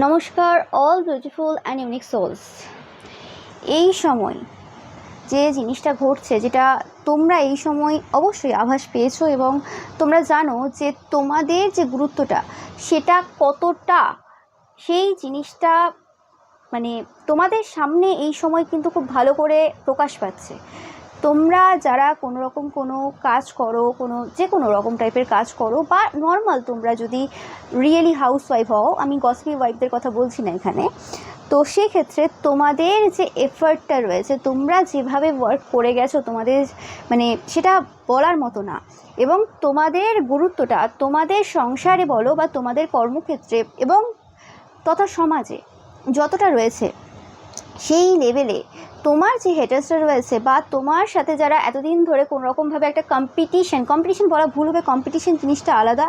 নমস্কার all beautiful and unique souls. এই সময় যে জিনিসটা ঘটছে, যেটা তোমরা এই সময় অবশ্যই আভাস পেয়েছো এবং তোমরা জানো যে তোমাদের যে গুরুত্বটা সেটা কতটা, সেই জিনিসটা মানে তোমাদের সামনে এই সময় কিন্তু খুব ভালো করে প্রকাশ পাচ্ছে। তোমরা যারা কোনো কাজ করো, যে কোনো রকম টাইপের কাজ করো, বা নর্মাল তোমরা যদি রিয়েলি হাউসওয়াইফ হও, আমি গসিপি ওয়াইফদের কথা বলছি না এখানে, তো সেক্ষেত্রে তোমাদের যে এফার্টটা রয়েছে, তোমরা যেভাবে ওয়ার্ক করে গেছো, তোমাদের সেটা বলার মতো না। এবং তোমাদের গুরুত্বটা তোমাদের সংসারে বলো বা তোমাদের কর্মক্ষেত্রে এবং তথা সমাজে যতটা রয়েছে, সেই লেভেলে তোমার যে হেটার্সরা রয়েছে বা তোমার সাথে যারা এতদিন ধরে কোনোরকমভাবে একটা কম্পিটিশন বলা ভুল হবে, কম্পিটিশন জিনিসটা আলাদা,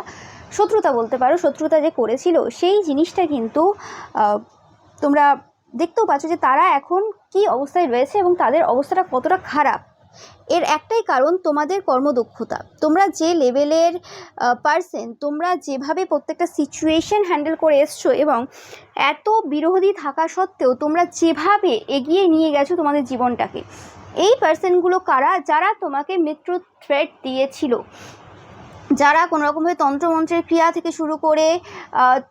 শত্রুতা বলতে পারো, শত্রুতা যে করেছিল সেই জিনিসটা কিন্তু তোমরা দেখতেও পাচ্ছ যে তারা এখন কি অবস্থায় রয়েছে এবং তাদের অবস্থাটা কতটা খারাপ। এর একটাই কারণ তোমাদের কর্মদক্ষতা। তোমরা যে লেভেলের পার্সন, তোমরা যেভাবে প্রত্যেকটা সিচুয়েশন হ্যান্ডেল করে এসছো এবং এত বিরোধী থাকা সত্ত্বেও তোমরা যেভাবে এগিয়ে নিয়ে গেছো তোমাদের জীবনটাকে, এই পার্সনগুলো কারা? যারা তোমাকে মৃত্যু থ্রেট দিয়েছিল, যারা কোনোরকমভাবে তন্ত্রমন্ত্রের ক্রিয়া থেকে শুরু করে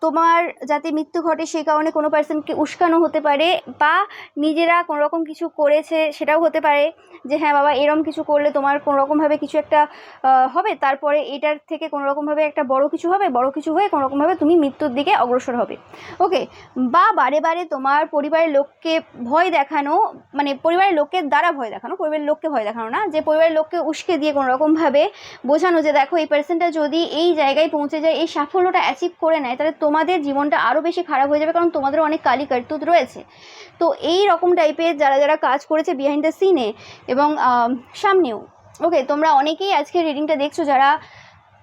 তোমার যাতে মৃত্যু ঘটে সেই কারণে কোনো পার্সনকে উস্কানো হতে পারে, বা নিজেরা কোনোরকম কিছু করেছে সেটাও হতে পারে, যে হ্যাঁ বাবা এরম কিছু করলে তোমার কোনোরকমভাবে কিছু একটা হবে, তারপরে এটার থেকে কোনোরকমভাবে একটা বড় কিছু হবে, বড় কিছু হয়ে কোনোরকমভাবে তুমি মৃত্যুর দিকে অগ্রসর হবে। ওকে, বা বারে বারে তোমার পরিবারের লোককে ভয় দেখানো, পরিবারের লোকের দ্বারা ভয় দেখানো, পরিবারের লোককে ভয় দেখানো না, যে পরিবারের লোককে উস্কে দিয়ে কোনোরকমভাবে বোঝানো যে দেখো এই পার্সনটা যদি এই জায়গায় পৌঁছে যায়, এই সাফল্যটা অ্যাচিভ করে নেয়, তাহলে তোমাদের জীবনটা আরও বেশি খারাপ হয়ে যাবে, কারণ তোমাদের অনেক কালি কার্তুত রয়েছে। তো এই রকম টাইপের যারা কাজ করেছে বিহাইন্ড দ্য সিনে এবং সামনেও, ওকে, তোমরা অনেকেই আজকে রিডিংটা দেখছো যারা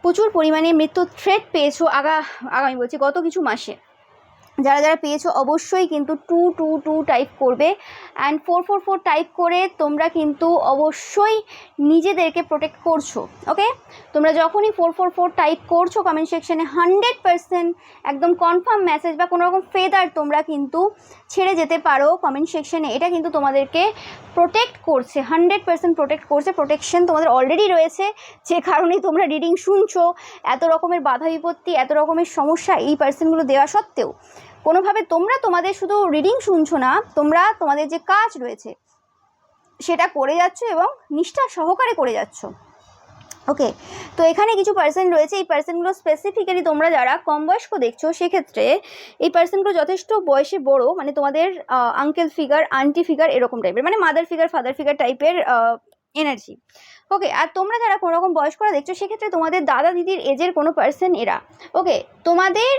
প্রচুর পরিমাণে মৃত্যু থ্রেট পেয়েছো আগামী বলছি গত কিছু মাসে। যারা পেয়েছো অবশ্যই কিন্তু 222 টাইপ করবে, অ্যান্ড 444 টাইপ করে তোমরা কিন্তু অবশ্যই নিজেদেরকে প্রোটেক্ট করছো। ওকে, তোমরা যখনই 444 টাইপ করছো কমেন্ট সেকশনে 100% একদম কনফার্ম মেসেজ বা কোনোরকম ফেদার তোমরা কিন্তু ছেড়ে যেতে পারো কমেন্ট সেকশনে। এটা কিন্তু তোমাদেরকে প্রোটেক্ট করছে, 100% প্রোটেক্ট করছে। প্রোটেকশন তোমাদের অলরেডি রয়েছে, যে কারণেই তোমরা রিডিং শুনছো। এত রকমের বাধা বিপত্তি, এত রকমের সমস্যা এই পার্সনগুলো দেওয়া সত্ত্বেও কোনোভাবে তোমরা তোমাদের শুধু রিডিং শুনছো না, তোমরা তোমাদের যে কাজ রয়েছে সেটা করে যাচ্ছ এবং নিষ্ঠা সহকারে করে যাচ্ছ। ওকে, তো এখানে কিছু পার্সন রয়েছে, এই পার্সনগুলো স্পেসিফিক্যালি তোমরা যারা কম বয়স্ক দেখছো, সেক্ষেত্রে এই পার্সনগুলো যথেষ্ট বয়সে বড়, তোমাদের আঙ্কেল ফিগার, আন্টি ফিগার এরকম টাইপের, মাদার ফিগার, ফাদার ফিগার টাইপের এনার্জি। ওকে, আর তোমরা যারা কোনো রকম বয়স্করা দেখছো, সেক্ষেত্রে তোমাদের দাদা দিদির এজের কোনো পার্সন এরা। ওকে, তোমাদের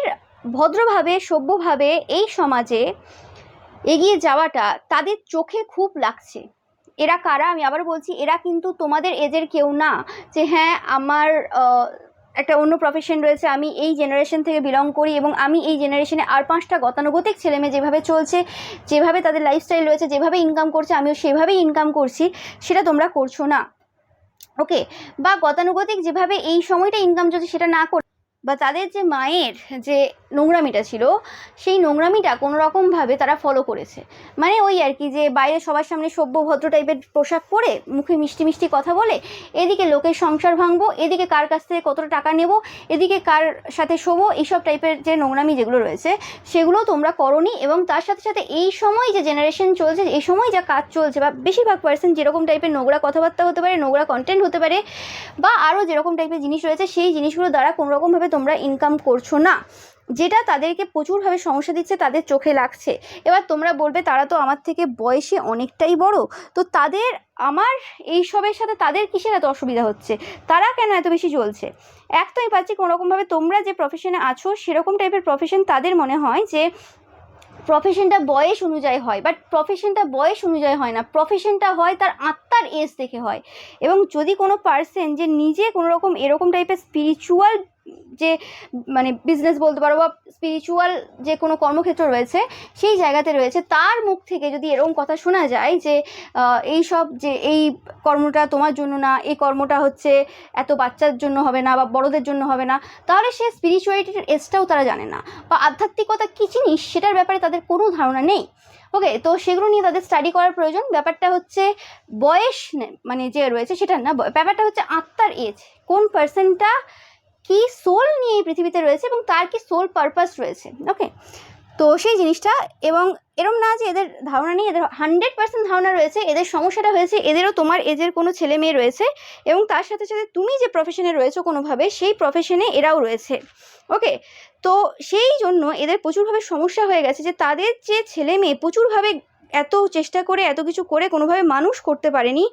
ভদ্রভাবে সভ্যভাবে এই সমাজে এগিয়ে যাওয়াটা তাদের চোখে খুব লাগছে। এরা কারা আমি আবার বলছি, এরা কিন্তু তোমাদের এজের কেউ না, যে হ্যাঁ আমার একটা অন্য প্রফেশন রয়েছে, আমি এই জেনারেশন থেকে বিলং করি এবং আমি এই জেনারেশনে আর 5টা গতানুগতিক ছেলেমেয়ে যেভাবে চলছে, যেভাবে তাদের লাইফস্টাইল রয়েছে, যেভাবে ইনকাম করছে আমিও সেভাবেই ইনকাম করছি, সেটা তোমরা করছো না। ওকে, বা গতানুগতিক যেভাবে এই সময়টা ইনকাম চলছে সেটা না করে, বা তাদের যে মায়ের যে নোংরামিটা ছিল সেই নোংরামিটা কোনো রকমভাবে তারা ফলো করেছে, ওই আর কি, যে বাইরে সবার সামনে সভ্য ভদ্র টাইপের পোশাক পরে মুখে মিষ্টি মিষ্টি কথা বলে এদিকে লোকের সংসার ভাঙবো, এদিকে কার কাছ থেকে কতটা টাকা নেব, এদিকে কার সাথে শোবো, এইসব টাইপের যে নোংরামি যেগুলো রয়েছে সেগুলো তোমরা করোনি। এবং তার সাথে সাথে এই সময় যে জেনারেশন চলছে, এই সময় যা কাজ চলছে, বা বেশিরভাগ পার্সন যেরকম টাইপের নোংরা কথাবার্তা হতে পারে, নোংরা কন্টেন্ট হতে পারে, বা আরও যেরকম টাইপের জিনিস রয়েছে, সেই জিনিসগুলো দ্বারা কোনোরকমভাবে তোমরা ইনকাম করছো না, যেটা তাদেরকে প্রচুরভাবে সমস্যা দিচ্ছে, তাদের চোখে লাগছে। এবার তোমরা বলবে তারা তো আমার থেকে বয়সে অনেকটাই বড়, তো তাদের আমার এইসবের সাথে তাদের কিসের এত অসুবিধা হচ্ছে, তারা কেন এত বেশি চলছে? এক তো আমি পাচ্ছি কোনোরকমভাবে তোমরা যে প্রফেশনে আছো সেরকম টাইপের প্রফেশন তাদের মনে হয় যে প্রফেশনটা বয়স অনুযায়ী হয়, বাট প্রফেশনটা বয়স অনুযায়ী হয় না, প্রফেশনটা হয় তার আত্মার এজ দেখে হয়। এবং যদি কোনো পার্সন যে নিজে কোনোরকম এরকম টাইপের স্পিরিচুয়াল যে মানে বিজনেস বলতে পারো বা স্পিরিচুয়াল যে কোনো কর্মক্ষেত্র রয়েছে সেই জায়গাতে রয়েছে, তার মুখ থেকে যদি এরকম কথা শোনা যায় যে এই সব যে এই কর্মটা তোমার জন্য না, এই কর্মটা হচ্ছে এত বাচ্চার জন্য হবে না বা বড়দের জন্য হবে না, তাহলে সে স্পিরিচুয়ালিটির এজটাও তারা জানে না বা আধ্যাত্মিকতা কী জিনিস সেটার ব্যাপারে তাদের কোনো ধারণা নেই। ওকে, তো সেগুলো নিয়ে তাদের স্টাডি করার প্রয়োজন। ব্যাপারটা হচ্ছে বয়স মানে যে রয়েছে সেটা না, ব্যাপারটা হচ্ছে আত্মার এজ, কোন পার্সনটা কি সোল নিয়ে এই পৃথিবীতে রয়েছে এবং তার কি সোল পারপাস রয়েছে। ওকে, তো সেই জিনিসটা, এবং এরম না যে এদের ধারণা নেই, এদের 100% ধারণা রয়েছে। এদের সমস্যাটা হয়েছে এদেরও তোমার এজের কোনো ছেলে মেয়ে রয়েছে এবং তার সাথে সাথে তুমি যে প্রফেশনে রয়েছো কোনোভাবে সেই প্রফেশনে এরাও রয়েছে। ওকে, তো সেই জন্য এদের প্রচুরভাবে সমস্যা হয়ে গেছে যে তাদের যে ছেলে মেয়ে প্রচুরভাবে এত চেষ্টা করে এত কিছু করে কোনোভাবে মানুষ করতে পারেনি,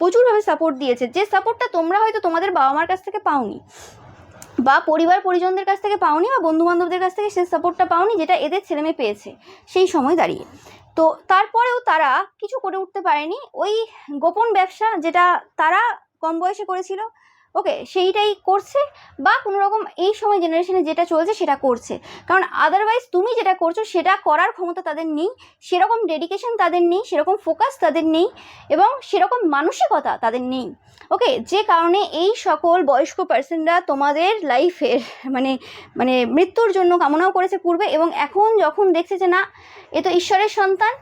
প্রচুরভাবে সাপোর্ট দিয়েছে, যে সাপোর্টটা তোমরা হয়তো তোমাদের বাবা মার কাছ থেকে পাওনি বা পরিবার পরিজনদের কাছ থেকে পাওনি বা বন্ধুবান্ধবদের কাছ থেকে সেই সাপোর্টটা পাওনি যেটা এদের ছেলেমেয়ে পেয়েছে সেই সময় দাঁড়িয়ে। তো তারপরেও তারা কিছু করে উঠতে পারেনি, ওই গোপন ব্যবসা যেটা তারা কম বয়সে করেছিল, ওকে, সেইটাই করছে বা কোনো রকম এই সময় জেনারেশনে যেটা চলছে সেটা করছে। কারণ আদারওয়াইজ তুমি যেটা করছো সেটা করার ক্ষমতা তাদের নেই, সেরকম ডেডিকেশন তাদের নেই, সেরকম ফোকাস তাদের নেই এবং সেরকম মানসিকতা তাদের নেই। ওকে, যে কারণে এই সকল বয়স্ক পার্সনরা তোমাদের লাইফের মানে মানে মৃত্যুর জন্য কামনাও করেছে পূর্বে, এবং এখন যখন দেখছে যে না এ তো ঈশ্বরের সন্তান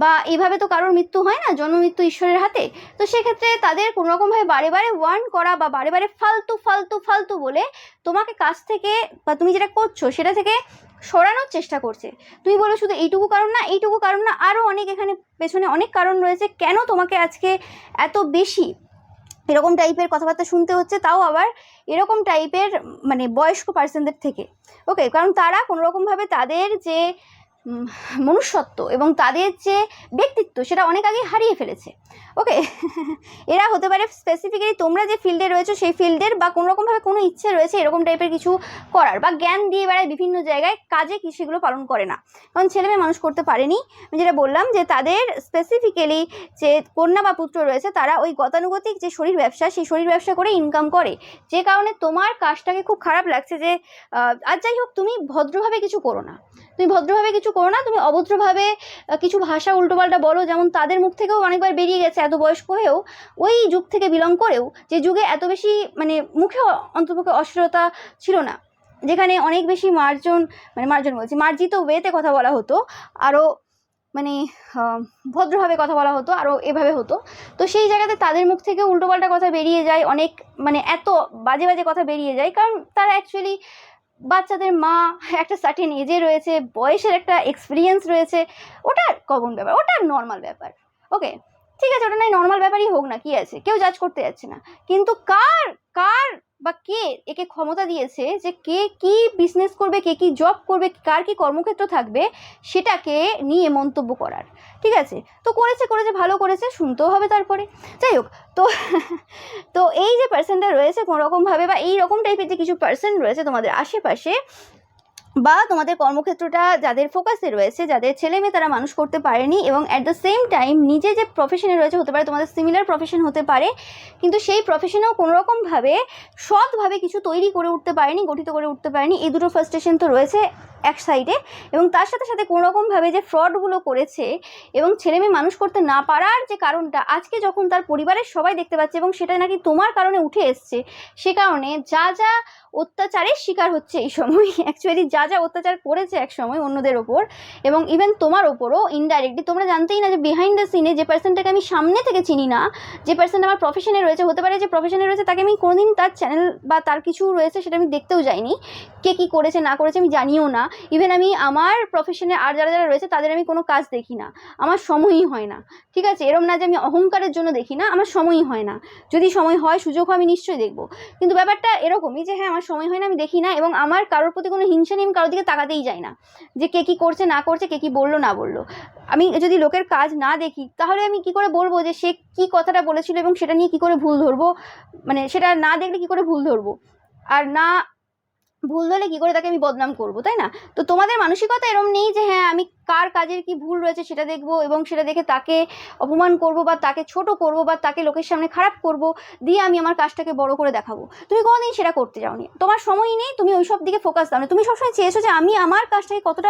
বা এইভাবে তো কারোর মৃত্যু হয় না, জন্ম মৃত্যু ঈশ্বরের হাতে, তো সেক্ষেত্রে তাদের কোনোরকমভাবে বারে বারে ওয়ার্ন করা বা বারে বারে ফালতু ফালতু ফালতু বলে তোমাকে কাছ থেকে বা তুমি যেটা করছো সেটা থেকে সরানোর চেষ্টা করছে। তুমি বলো শুধু এইটুকু কারণ না, এইটুকু কারণ না, আরও অনেক এখানে পেছনে অনেক কারণ রয়েছে কেন তোমাকে আজকে এত বেশি এরকম টাইপের কথাবার্তা শুনতে হচ্ছে, তাও আবার এরকম টাইপের মানে বয়স্ক পার্সনদের থেকে। ওকে, কারণ তারা কোনোরকমভাবে তাদের যে মনুষ্যত্ব এবং তাদের যে ব্যক্তিত্ব সেটা অনেক আগে হারিয়ে ফেলেছে। ওকে, এরা হতে পারে স্পেসিফিক্যালি তোমরা যে ফিল্ডে রয়েছো সেই ফিল্ডের বা কোনোরকমভাবে কোনো ইচ্ছে রয়েছে এরকম টাইপের কিছু করার বা জ্ঞান দিয়ে বেড়ায় বিভিন্ন জায়গায়, কাজে কি সেগুলো পালন করে না, কারণ ছেলেমেয়ে মানুষ করতে পারেনি। আমি যেটা বললাম যে তাদের স্পেসিফিক্যালি যে কন্যা বা পুত্র রয়েছে তারা ওই গতানুগতিক যে শরীর ব্যবসা সেই শরীর ব্যবসা করে ইনকাম করে, যে কারণে তোমার কাজটাকে খুব খারাপ লাগছে যে আর যাই হোক তুমি ভদ্রভাবে কিছু করো না, তুমি ভদ্রভাবে কিছু করো না, তুমি অভদ্রভাবে কিছু ভাষা উল্টোপাল্টা বলো, যেমন তাদের মুখ থেকেও অনেকবার বেরিয়ে গেছে এত বয়স্ক হয়েও, ওই যুগ থেকে বিলং করেও, যে যুগে এত বেশি মানে মুখে অন্তপক্ষে অশ্লীলতা ছিল না, যেখানে অনেক বেশি মার্জন বলছি মার্জিত ওয়েতে কথা বলা হতো, আরও মানে ভদ্রভাবে কথা বলা হতো, আরও এভাবে হতো। তো সেই জায়গাতে তাদের মুখ থেকে উল্টোপাল্টা কথা বেরিয়ে যায়, অনেক মানে এত বাজে বাজে কথা বেরিয়ে যায়, কারণ তারা অ্যাকচুয়ালি বাচ্চাদের মা, একটা সার্টেন এজে রয়েছে, বয়সের একটা এক্সপিরিয়েন্স রয়েছে, ওটা কমন ব্যাপার, ওটা নর্মাল ব্যাপার। ওকে, ঠিক আছে, ওটা নাই নর্মাল ব্যাপারই হোক না, কি আছে, কেউ জাজ করতে যাচ্ছে না, কিন্তু কার কার বা কে একে ক্ষমতা দিয়েছে যে কে কি বিজনেস করবে, কে কি জব করবে, কার কি কর্মক্ষেত্র থাকবে সেটাকে নিয়ে মন্তব্য করার। ঠিক আছে, তো করেছে ভালো করেছে, শুনতেও হবে তারপরে। যাই হোক, তো তো এই যে পার্সনটা রয়েছে কোনোরকমভাবে বা এই রকম টাইপের যে কিছু পার্সন রয়েছে তোমাদের আশেপাশে বা তোমাদের কর্মক্ষেত্রটা যাদের ফোকাসে রয়েছে, যাদের ছেলে মেয়ে তারা মানুষ করতে পারেনি এবং অ্যাট দ্য সেম টাইম নিজে যে প্রফেশনে রয়েছে, হতে পারে তোমাদের সিমিলার প্রফেশন হতে পারে, কিন্তু সেই প্রফেশনেও কোনোরকমভাবে সৎভাবে কিছু তৈরি করে উঠতে পারেনি, গঠিত করে উঠতে পারেনি, এই দুটো ফার্স্টেশন তো রয়েছে এক সাইডে, এবং তার সাথে সাথে কোনোরকমভাবে যে ফ্রডগুলো করেছে এবং ছেলে মেয়ে মানুষ করতে না পারার যে কারণটা আজকে যখন তার পরিবারের সবাই দেখতে পাচ্ছে এবং সেটা নাকি তোমার কারণে উঠে এসছে, সে কারণে যা যা অত্যাচারের শিকার হচ্ছে এই সময়, অ্যাকচুয়ালি যা যা অত্যাচার করেছে এক সময় অন্যদের ওপর এবং ইভেন তোমার ওপরও ইনডাইরেক্টলি, তোমরা জানতেই না যে বিহাইন্ড দ্য সিনে যে পার্সনটাকে আমি সামনে থেকে চিনি না, যে পার্সন আমার প্রফেশনে রয়েছে, হতে পারে যে প্রফেশনে রয়েছে তাকে আমি কোনোদিন তার চ্যানেল বা তার কিছু রয়েছে সেটা আমি দেখতেও যাইনি, কে কী করেছে না করেছে আমি জানিও না, ইভেন আমি আমার প্রফেশনে আর যারা যারা রয়েছে তাদের আমি কোনো কাজ দেখি না, আমার সময়ই হয় না। ঠিক আছে, এরম না যে আমি অহংকারের জন্য দেখি না, আমার সময়ই হয় না, যদি সময় হয় সুযোগ হয় আমি নিশ্চয়ই দেখবো, কিন্তু ব্যাপারটা এরকমই যে হ্যাঁ আমার সময় হয় না, আমি দেখি না, এবং আমার কারোর প্রতি কোনো হিংসা নেই, আমি কারোর দিকে তাকাতেই যাই না যে কে কী করছে না করছে, কে কী বললো না বললো। আমি যদি লোকের কাজ না দেখি তাহলে আমি কি করে বলবো যে সে কী কথাটা বলেছিল এবং সেটা নিয়ে কী করে ভুল ধরবো, মানে সেটা না দেখলে কী করে ভুল ধরবো, আর না ভুল হলে কী করে তাকে আমি বদনাম করবো, তাই না? তো তোমাদের মানসিকতা এরম নেই যে হ্যাঁ আমি কার কাজের কি ভুল রয়েছে সেটা দেখবো এবং সেটা দেখে তাকে অপমান করব বা তাকে ছোট করব বা তাকে লোকের সামনে খারাপ করব, দিয়ে আমি আমার কাজটাকে বড় করে দেখাবো। তুমি কোনোদিন সেটা করতে যাওনি, তোমার সময়ই নেই, তুমি ওই সব দিকে ফোকাস দাও না। তুমি সবসময় চেয়েছো যে আমি আমার কাজটাকে কতটা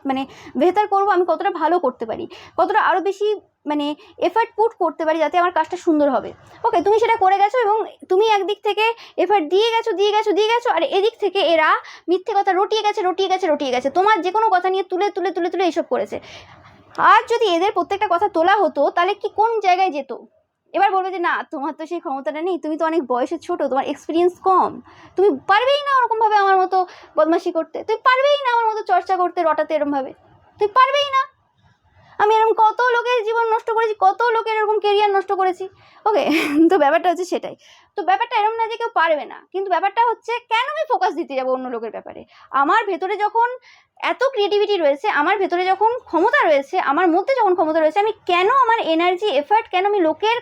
মানে বেহতার করবো, আমি কতটা ভালো করতে পারি, কতটা আরও বেশি মানে এফার্ট পুট করতে পারি যাতে আমার কাজটা সুন্দর হবে। ওকে, তুমি সেটা করে গেছো এবং তুমি একদিক থেকে এফার্ট দিয়ে গেছো আর এদিক থেকে এরা মিথ্যে কথা রটিয়ে গেছে তোমার যে কোনো কথা নিয়ে তুলে তুলে তুলে তুলে এইসব করেছে। আর যদি এদের প্রত্যেকটা কথা তোলা হতো তাহলে কি কোন জায়গায় যেত? এবার বলবে যে না তোমার তো সেই ক্ষমতাটা নেই, তুমি তো অনেক বয়সে ছোট, তোমার এক্সপিরিয়েন্স কম, তুমি পারবেই না ওরকমভাবে আমার মতো বদমাশি করতে, তুমি পারবেই না আমার মতো চর্চা করতে, রটাতে এরমভাবে, তুমি পারবেই না। আমি এরকম কত লোকের জীবন নষ্ট করেছি, কত লোকের এরকম কেরিয়ার নষ্ট করেছি। ওকে, তো ব্যাপারটা হচ্ছে সেটাই। তো ব্যাপারটা এরকম না যে কেউ পারবে না, কিন্তু ব্যাপারটা হচ্ছে কেন আমি ফোকাস দিতে যাবো অন্য লোকের ব্যাপারে? আমার ভেতরে যখন এত ক্রিয়েটিভিটি রয়েছে, আমার ভেতরে যখন ক্ষমতা রয়েছে, আমার মধ্যে যখন ক্ষমতা রয়েছে, আমি কেন আমার এনার্জি এফার্ট কেন আমি লোকের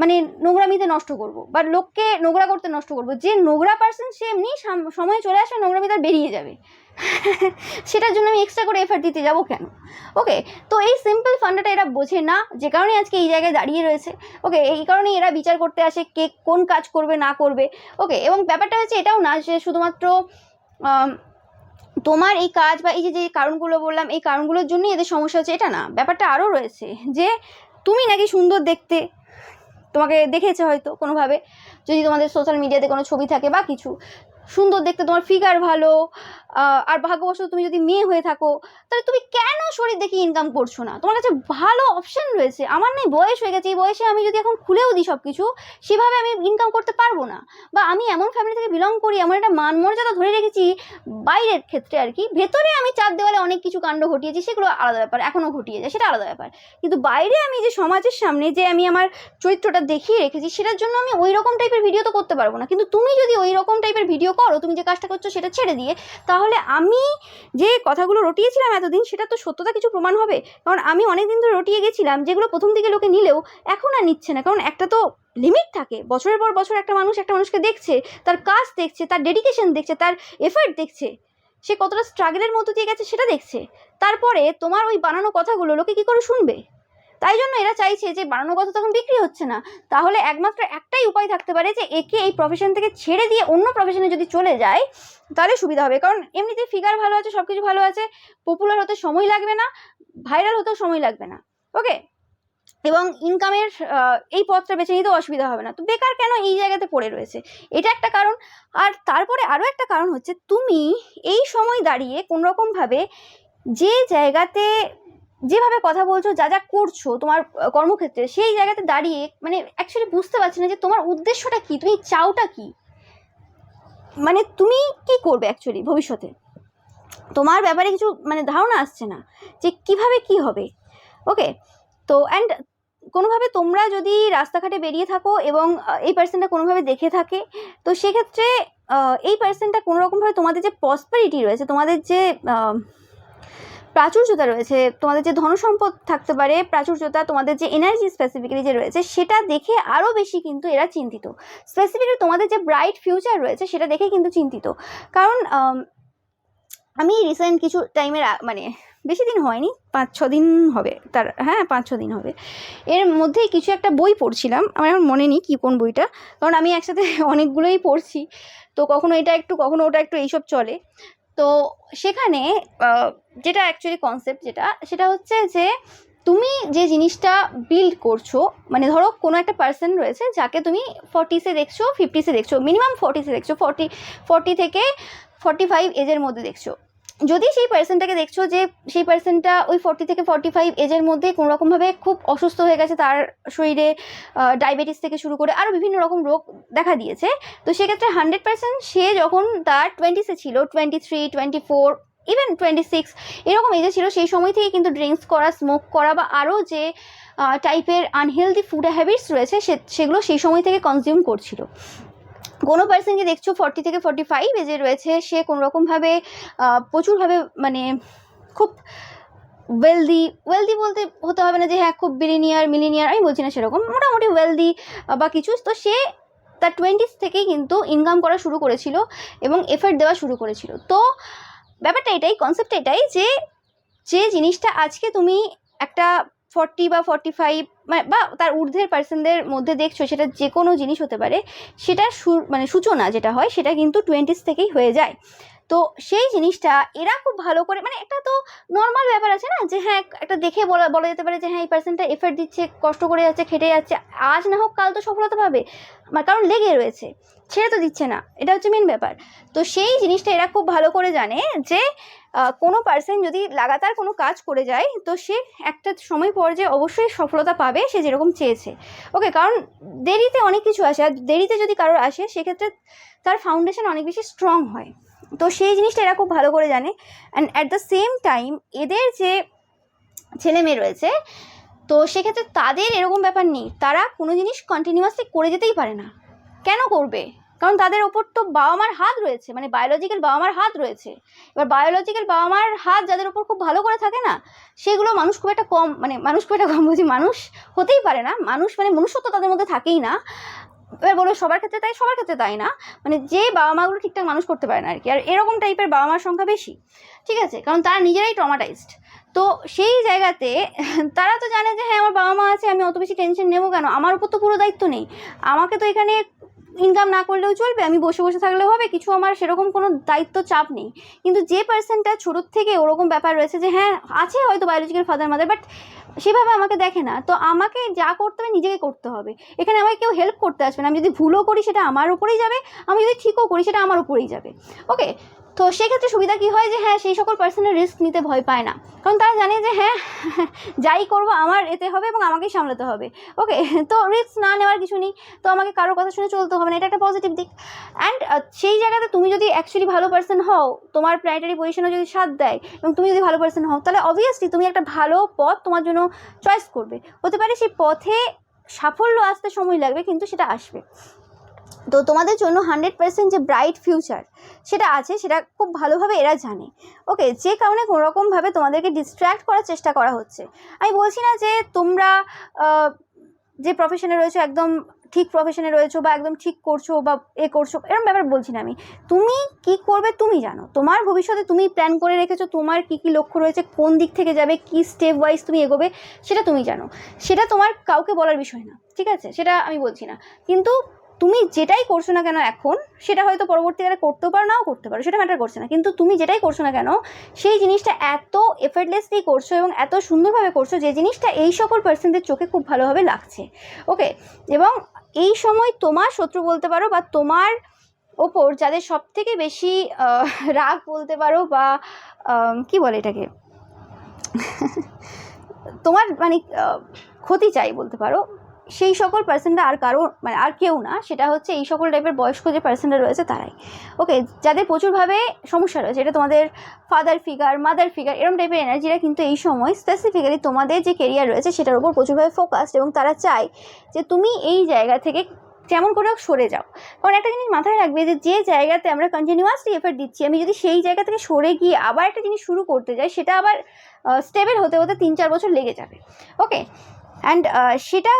মানে নোংরামিতে নষ্ট করব বা লোককে নোংরা করতে নষ্ট করব? যে নোংরা পার্সন সে এমনি সময় চলে আসবে নোংরামি তার বেরিয়ে যাবে, সেটার জন্য আমি এক্সট্রা করে এফার্ট দিতে যাবো কেন? ওকে, তো এই সিম্পল ফান্ডাটা এরা বোঝে না, যে কারণে আজকে এই জায়গায় দাঁড়িয়ে রয়েছে। ওকে, এই কারণেই এরা বিচার করতে আসে কে কোন কাজ করবে না করবে। ওকে, এবং ব্যাপারটা হচ্ছে এটাও না যে শুধুমাত্র তোমার এই কাজ বা এই যে যে কারণগুলো বললাম এই কারণগুলোর জন্যই এদের সমস্যা হচ্ছে, এটা না, ব্যাপারটা আরও রয়েছে যে তুমি নাকি সুন্দর দেখতে, তোমাকে দেখেছে হয়তো কোনোভাবে, যদি তোমাদের সোশ্যাল মিডিয়াতে কোনো ছবি থাকে বা কিছু, সুন্দর দেখতে, তোমার ফিগার ভালো, আর ভাগ্যবশত তুমি যদি মেয়ে হয়ে থাকো, তাহলে তুমি কেন শরীর দেখে ইনকাম করছো না? তোমার কাছে ভালো অপশন রয়েছে। আমার নেই, বয়স হয়ে গেছে, এই বয়সে আমি যদি এখন খুলেও দিই সব কিছু, সেভাবে আমি ইনকাম করতে পারবো না। বা আমি এমন ফ্যামিলি থেকে বিলং করি, এমন একটা মান মর্যাদা ধরে রেখেছি বাইরের ক্ষেত্রে আর কি, ভেতরে আমি চার দেওয়ালে অনেক কিছু কাণ্ড ঘটিয়েছি, সেগুলো আলাদা ব্যাপার, এখনও ঘটিয়ে যায়, সেটা আলাদা ব্যাপার। কিন্তু বাইরে আমি যে সমাজের সামনে যে আমি আমার চরিত্রটা দেখিয়ে রেখেছি, সেটার জন্য আমি ওই রকম টাইপের ভিডিও তো করতে পারবো না। কিন্তু তুমি যদি ওই রকম টাইপের ভিডিও করো, তুমি যে কাজটা করছো সেটা ছেড়ে দিয়ে, তাহলে আমি যে কথাগুলো রটিয়েছিলাম এতদিন, সেটা তো সত্যতা কিছু প্রমাণ হবে। কারণ আমি অনেকদিন ধরে রটিয়ে গেছিলাম, যেগুলো প্রথম দিকে লোকে নিলেও এখন আর নিচ্ছে না। কারণ একটা তো লিমিট থাকে, বছরের পর বছর একটা মানুষকে দেখছে, তার কাজ দেখছে, তার ডেডিকেশন দেখছে, তার এফার্ট দেখছে, সে কতটা স্ট্রাগলের মধ্যে দিয়ে গেছে সেটা দেখছে। তারপরে তোমার ওই বানানো কথাগুলো লোকে কী করে শুনবে? তাই জন্য এরা চাইছে যে বানানো কথা তখন বিক্রি হচ্ছে না, তাহলে একমাত্র একটাই উপায় থাকতে পারে যে একে এই প্রফেশন থেকে ছেড়ে দিয়ে অন্য প্রফেশনে যদি চলে যায় তাহলে সুবিধা হবে। কারণ এমনিতে ফিগার ভালো আছে, সব কিছু ভালো আছে, পপুলার হতে সময় লাগবে না, ভাইরাল হতেও সময় লাগবে না। ওকে, এবং ইনকামের এই পথটা বেছে নিতেও অসুবিধা হবে না। তো বেকার কেন এই জায়গাতে পড়ে রয়েছে, এটা একটা কারণ। আর তারপরে আরও একটা কারণ হচ্ছে, তুমি এই সময় দাঁড়িয়ে কোনোরকমভাবে যে জায়গাতে যেভাবে কথা বলছো, যা যা করছো তোমার কর্মক্ষেত্রে, সেই জায়গাতে দাঁড়িয়ে মানে অ্যাকচুয়ালি বুঝতে পারছি না যে তোমার উদ্দেশ্যটা কি, তুমি চাওটা কি, মানে তুমি কি করবে অ্যাকচুয়ালি ভবিষ্যতে, তোমার ব্যাপারে কিছু মানে ধারণা আসছে না যে কিভাবে কি হবে। ওকে, তো অ্যান্ড কোনোভাবে তোমরা যদি রাস্তাঘাটে বেরিয়ে থাকো এবং এই পার্সনটা কোনোভাবে দেখে থাকে, তো সেক্ষেত্রে এই পার্সনটা কোনোরকমভাবে তোমাদের যে প্রসপারিটি রয়েছে, তোমাদের যে প্রাচুর্যতা রয়েছে, তোমাদের যে ধনসম্পদ থাকতে পারে, প্রাচুর্যতা, তোমাদের যে এনার্জি স্পেসিফিক্যালি যে রয়েছে, সেটা দেখে আরও বেশি কিন্তু এরা চিন্তিত। স্পেসিফিক্যালি তোমাদের যে ব্রাইট ফিউচার রয়েছে সেটা দেখে কিন্তু চিন্তিত। কারণ আমি রিসেন্ট কিছু টাইমের মানে বেশি দিন হয়নি, 5-6 দিন হবে, তার হ্যাঁ 5-6 দিন হবে, এর মধ্যেই কিছু একটা বই পড়ছিলাম, আমার এখন মনে নেই কি কোন বইটা, কারণ আমি একসাথে অনেকগুলোই পড়ছি, তো কখনো এটা একটু কখনো ওটা একটু এইসব চলে। তো সেখানে যেটা অ্যাকচুয়ালি কনসেপ্ট সেটা হচ্ছে যে তুমি যে জিনিসটা বিল্ড করছো, মানে ধরো কোনো একটা পার্সন রয়েছে যাকে তুমি 40-সে দেখছো, 50-সে দেখছো, মিনিমাম 40-সে দেখছো, 40 থেকে 45 এজের মধ্যে দেখছো। যদি সেই পার্সনটাকে দেখছো যে সেই পার্সনটা ওই 40 থেকে 45 এজের মধ্যে কোনোরকমভাবে খুব অসুস্থ হয়ে গেছে, তার শরীরে ডায়াবেটিস থেকে শুরু করে আরও বিভিন্ন রকম রোগ দেখা দিয়েছে, তো সেক্ষেত্রে 100% সে যখন তার 20-সে ছিল, 23, 24, ইভেন 26 এরকম এজে ছিল, সেই সময় থেকে কিন্তু ড্রিঙ্কস করা, স্মোক করা বা আরও যে টাইপের আনহেলদি ফুড হ্যাবিটস রয়েছে সেগুলো সেই সময় থেকে কনজিউম করছিল। কোনো পার্সনকে দেখছো 40 থেকে 45 এজে রয়েছে, সে কোনোরকমভাবে প্রচুরভাবে মানে খুব ওয়েলদি বলতে হতে হবে না যে হ্যাঁ খুব বিলিনিয়ার মিলিনিয়ার, আমি বলছি না সেরকম, মোটামুটি ওয়েলদি বা কিছু, তো সে তার 20s থেকেই কিন্তু ইনকাম করা শুরু করেছিল এবং এফর্ট দেওয়া শুরু করেছিল। তো ব্যাপারটা এটাই, কনসেপ্ট এটাই যে যে জিনিসটা আজকে তুমি একটা 40 বা 45 বা তার ঊর্ধ্বের পার্সনদের মধ্যে দেখছো, সেটা যে কোনো জিনিস হতে পারে, সেটা সূচনা যেটা হয় সেটা কিন্তু 20s থেকেই হয়ে যায়। তো সেই জিনিসটা এরা খুব ভালো করে, একটা তো নর্মাল ব্যাপার আছে না, যে হ্যাঁ একটা দেখে বলা যেতে পারে যে হ্যাঁ এই পার্সনটা এফর্ট দিচ্ছে, কষ্ট করে যাচ্ছে, খেটে যাচ্ছে, আজ না হোক কাল তো সফলতা পাবে, কারণ লেগে রয়েছে, ছেড়ে তো দিচ্ছে না, এটা হচ্ছে মেন ব্যাপার। তো সেই জিনিসটা এরা খুব ভালো করে জানে যে কোনো পার্সন যদি লাগাতার কোনো কাজ করে যায় তো সে একটা সময় পর যে অবশ্যই সফলতা পাবে, সে যেরকম চেয়েছে। ওকে, কারণ দেরিতে অনেক কিছু আসে, আর দেরিতে যদি কারোর আসে সেক্ষেত্রে তার ফাউন্ডেশন অনেক বেশি স্ট্রং হয়। তো সেই জিনিসটা এরা খুব ভালো করে জানে। And at the same time এদের যে ছেলে মেয়ে রয়েছে, তো সেক্ষেত্রে তাদের এরকম ব্যাপার নেই, তারা কোনো জিনিস কন্টিনিউয়াসলি করে যেতেই পারে না। কেন করবে? কারণ তাদের ওপর তো বাবা মার হাত রয়েছে, বায়োলজিক্যাল বাবা মার হাত রয়েছে। এবার বায়োলজিক্যাল বাবা মার হাত যাদের ওপর খুব ভালো করে থাকে না, সেগুলো মানুষ খুব একটা কম বলছি, মানুষ হতেই পারে না, মনুষ্যত্ব তাদের মধ্যে থাকেই না। এবার বলো সবার ক্ষেত্রে তাই? সবার ক্ষেত্রে তাই না, যে বাবা মাগুলো ঠিকঠাক মানুষ করতে পারে না আর কি। আর এরকম টাইপের বাবা মার সংখ্যা বেশি, ঠিক আছে, কারণ তারা নিজেরাই ট্রমাটাইজড। তো সেই জায়গাতে তারা তো জানে যে হ্যাঁ আমার বাবা মা আছে, আমি অত বেশি টেনশন নেবো কেন, আমার উপর তো পুরো দায়িত্ব নেই, আমাকে তো এখানে ইনকাম না করলেও চলবে, আমি বসে বসে থাকলেও হবে, কিছু আমার সেরকম কোনো দায়িত্ব চাপ নেই। কিন্তু যে পার্সনটা ছোটোর থেকে ওরকম ব্যাপার রয়েছে যে হ্যাঁ আছে হয়তো বায়োলজিক্যাল ফাদার মাদার, বাট সেভাবে আমাকে দেখে না, তো আমাকে যা করতে হবে নিজেকে করতে হবে, এখানে আমাকে কেউ হেল্প করতে আসবে না, আমি যদি ভুলও করি সেটা আমার উপরেই যাবে, আমি যদি ঠিকও করি সেটা আমার উপরেই যাবে। ওকে, তো সেক্ষেত্রে সুবিধা কী হয় যে হ্যাঁ সেই সকল পার্সনের রিস্ক নিতে ভয় পায় না, কারণ তারা জানে যে হ্যাঁ যাই করবো আমার এতে হবে এবং আমাকেই সামলাতে হবে। ওকে, তো রিস্ক না নেওয়ার কিছু নেই, তো আমাকে কারোর কথা শুনে চলতে হবে না, এটা একটা পজিটিভ দিক। অ্যান্ড সেই জায়গাতে তুমি যদি অ্যাকচুয়ালি ভালো পার্সন হও, তোমার প্ল্যানেটারি পজিশনও যদি সাথ দেয় এবং তুমি যদি ভালো পার্সন হও, তাহলে অবভিয়াসলি তুমি একটা ভালো পথ তোমার জন্য চয়েস করবে। হতে পারে সেই পথে সাফল্য আসতে সময় লাগবে, কিন্তু সেটা আসবে। তো তোমাদের জন্য 100% যে ব্রাইট ফিউচার সেটা আছে, সেটা খুব ভালোভাবে এরা জানে। ওকে, যে কারণে কোনোরকমভাবে তোমাদেরকে ডিস্ট্র্যাক্ট করার চেষ্টা করা হচ্ছে। আমি বলছি না যে তোমরা যে প্রফেশনে রয়েছো একদম ঠিক প্রফেশনে রয়েছো বা একদম ঠিক করছো বা করছো, এরকম ব্যাপার বলছি না আমি। তুমি কি করবে তুমি জানো, তোমার ভবিষ্যতে তুমি প্ল্যান করে রেখেছো, তোমার কি কি লক্ষ্য রয়েছে, কোন দিক থেকে যাবে, কি স্টেপ ওয়াইজ তুমি এগোবে, সেটা তুমি জানো, সেটা তোমার কাউকে বলার বিষয় না, ঠিক আছে, সেটা আমি বলছি না। কিন্তু তুমি যেটাই করছো না কেন এখন, সেটা হয়তো পরবর্তীকালে করতেও পারো নাও করতে পারো, সেটা ম্যাটার করছে না, কিন্তু তুমি যেটাই করছো না কেন সেই জিনিসটা এত এফর্টলেসলি করছো এবং এত সুন্দরভাবে করছো যে জিনিসটা এই সকল পার্সনদের চোখে খুব ভালোভাবে লাগছে। ওকে, এবং এই সময় তোমার শত্রু বলতে পারো বা তোমার ওপর যাদের সব থেকে বেশি রাগ বলতে পারো বা কি বলে এটাকে তোমার ক্ষতি চাই বলতে পারো, সেই সকল পার্সনরা আর কারো আর কেউ না, সেটা হচ্ছে এই সকল টাইপের বয়স্ক যে পার্সনরা রয়েছে তারাই। ওকে, যাদের প্রচুরভাবে সমস্যা রয়েছে, এটা তোমাদের ফাদার ফিগার, মাদার ফিগার, এরকম টাইপের এনার্জিরা কিন্তু এই সময় স্পেসিফিক্যালি তোমাদের যে কেরিয়ার রয়েছে সেটার উপর প্রচুরভাবে ফোকাসড, এবং তারা চায় যে তুমি এই জায়গা থেকে যেমন করে হোক সরে যাও। কারণ একটা জিনিস মাথায় রাখবে যে জায়গাতে আমরা কন্টিনিউয়াসলি এফর্ট দিচ্ছি, আমি যদি সেই জায়গা থেকে সরে গিয়ে আবার একটা জিনিস শুরু করতে যাই, সেটা আবার স্টেবল হতে হতে 3-4 বছর লেগে যাবে। ওকে, অ্যান্ড সেটা